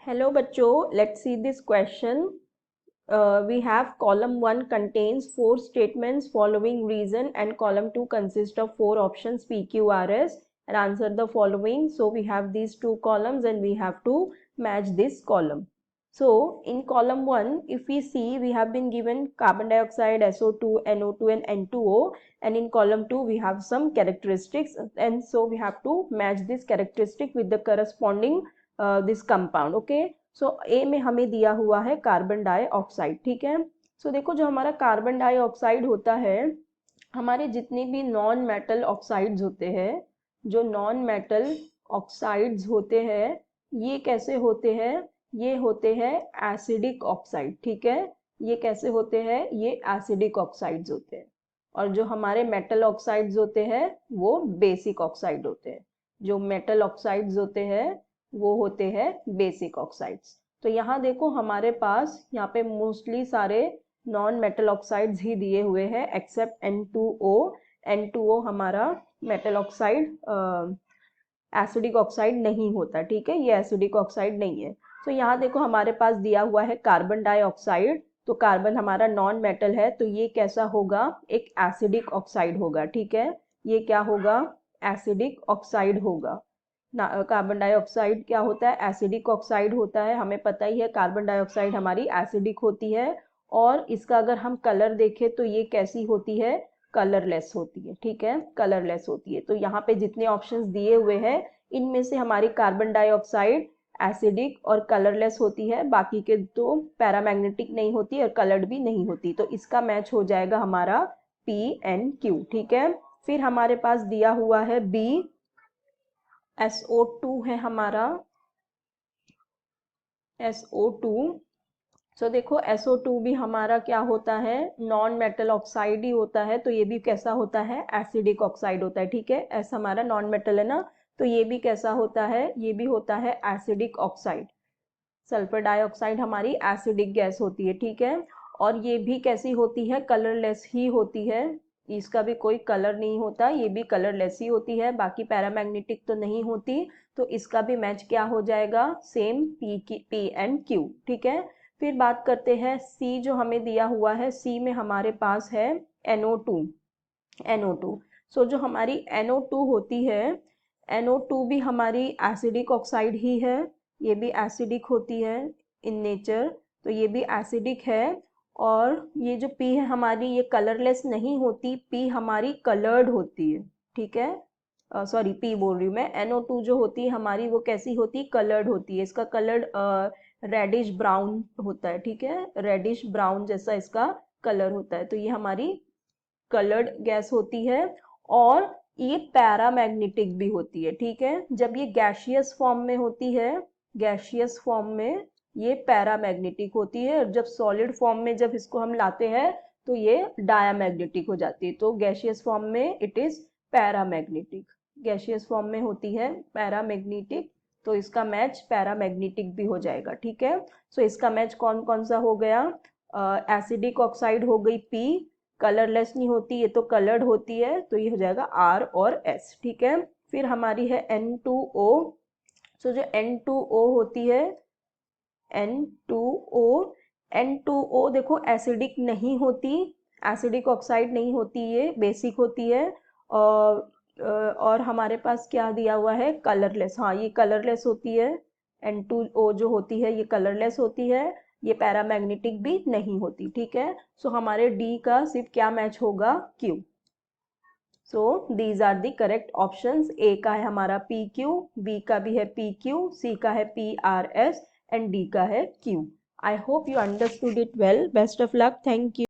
Hello बच्चों, let's see this question. We have column 1 contains 4 statements following reason and column 2 consists of 4 options P, Q, R, S and answer the following. So we have these 2 columns and we have to match this column. So in column 1, if we see, we have been given carbon dioxide, SO2, NO2 and N2O, and in column 2 we have some characteristics, and so we have to match this characteristic with the corresponding this compound. Okay, so A में हमें दिया हुआ है carbon dioxide. ठीक है, सो देखो जो हमारा कार्बन डाइऑक्साइड होता है, हमारे जितने भी नॉन मेटल ऑक्साइड्स होते हैं, जो नॉन मेटल ऑक्साइड्स होते हैं, ये कैसे होते हैं? ये होते हैं एसिडिक ऑक्साइड. ठीक है, ये कैसे होते हैं? ये एसिडिक ऑक्साइड्स होते हैं. और जो हमारे मेटल ऑक्साइड्स होते हैं वो बेसिक ऑक्साइड होते हैं. जो मेटल ऑक्साइड्स होते हैं वो होते हैं बेसिक ऑक्साइड्स. तो यहाँ देखो हमारे पास यहाँ पे मोस्टली सारे नॉन मेटल ऑक्साइड्स ही दिए हुए हैं एक्सेप्ट N2O. N2O हमारा मेटल ऑक्साइड एसिडिक ऑक्साइड नहीं होता. ठीक है, ये एसिडिक ऑक्साइड नहीं है. तो यहाँ देखो हमारे पास दिया हुआ है कार्बन डाइऑक्साइड. तो कार्बन हमारा नॉन मेटल है, तो ये कैसा होगा? एक एसिडिक ऑक्साइड होगा. ठीक है, ये क्या होगा? एसिडिक ऑक्साइड होगा. कार्बन डाइऑक्साइड क्या होता है? एसिडिक ऑक्साइड होता है. हमें पता ही है कार्बन डाइऑक्साइड हमारी एसिडिक होती है. और इसका अगर हम कलर देखें तो ये कैसी होती है? कलरलेस होती है. ठीक है, कलरलेस होती है. तो यहाँ पे जितने ऑप्शंस दिए हुए हैं इनमें से हमारी कार्बन डाइऑक्साइड एसिडिक और कलरलेस होती है, बाकी के तो पैरामैग्नेटिक नहीं होती और कलर्ड भी नहीं होती. तो इसका मैच हो जाएगा हमारा PNQ. ठीक है, फिर हमारे पास दिया हुआ है B, SO2 है हमारा SO2. सो देखो SO2 भी हमारा क्या होता है? नॉन मेटल ऑक्साइड ही होता है. तो ये भी कैसा होता है? एसिडिक ऑक्साइड होता है. ठीक है, ऐसा हमारा नॉन मेटल है ना, तो ये भी कैसा होता है? ये भी होता है एसिडिक ऑक्साइड. सल्फर डाइऑक्साइड हमारी एसिडिक गैस होती है. ठीक है, और ये भी कैसी होती है? कलरलेस ही होती है. इसका भी कोई कलर नहीं होता, ये भी कलरलेस ही होती है. बाकी पैरामैग्नेटिक तो नहीं होती. तो इसका भी मैच क्या हो जाएगा? Same PNQ. ठीक है, फिर बात करते हैं C जो हमें दिया हुआ है. C में हमारे पास है NO2. सो जो हमारी NO2 होती है, NO2 भी हमारी एसिडिक ऑक्साइड ही है. ये भी एसिडिक होती है इन नेचर, तो ये भी एसिडिक है. और ये जो P है हमारी, ये कलरलेस नहीं होती, P हमारी कलर्ड होती है. ठीक है, सॉरी P बोल रही हूँ मैं. NO2 जो होती है हमारी वो कैसी होती है? कलर्ड होती है. इसका कलर रेडिश ब्राउन होता है. ठीक है, रेडिश ब्राउन जैसा इसका कलर होता है. तो ये हमारी कलर्ड गैस होती है. और ये पैरामैग्नेटिक भी होती है. ठीक है, जब ये गैसियस फॉर्म में होती है, गैसियस फॉर्म में ये पैरामैग्नेटिक होती है. और जब सॉलिड फॉर्म में जब इसको हम लाते हैं तो ये डायामैग्नेटिक हो जाती है. तो गैसियस फॉर्म में it is paramagnetic. Gaseous form में होती है पैरामैग्नेटिक, तो इसका मैच पैरामैग्नेटिक भी हो जाएगा. ठीक है, सो इसका मैच कौन कौन सा हो गया? एसिडिक ऑक्साइड हो गई P, कलरलेस नहीं होती, ये तो कलर्ड होती है, तो ये हो जाएगा R और S. ठीक है, फिर हमारी है N2O. सो जो N2O होती है, N2O देखो एसिडिक नहीं होती, एसिडिक ऑक्साइड नहीं होती, ये बेसिक होती है. और हमारे पास क्या दिया हुआ है? कलरलेस. हाँ, ये कलरलेस होती है. N2O जो होती है ये कलरलेस होती है, ये पैरामैग्नेटिक भी नहीं होती. ठीक है, सो हमारे D का सिर्फ क्या मैच होगा? Q. So these are the correct options. A का है हमारा PQ, B का भी है PQ, C का है PRS एंड D का है Q. I hope you understood it well. Best of luck. Thank you.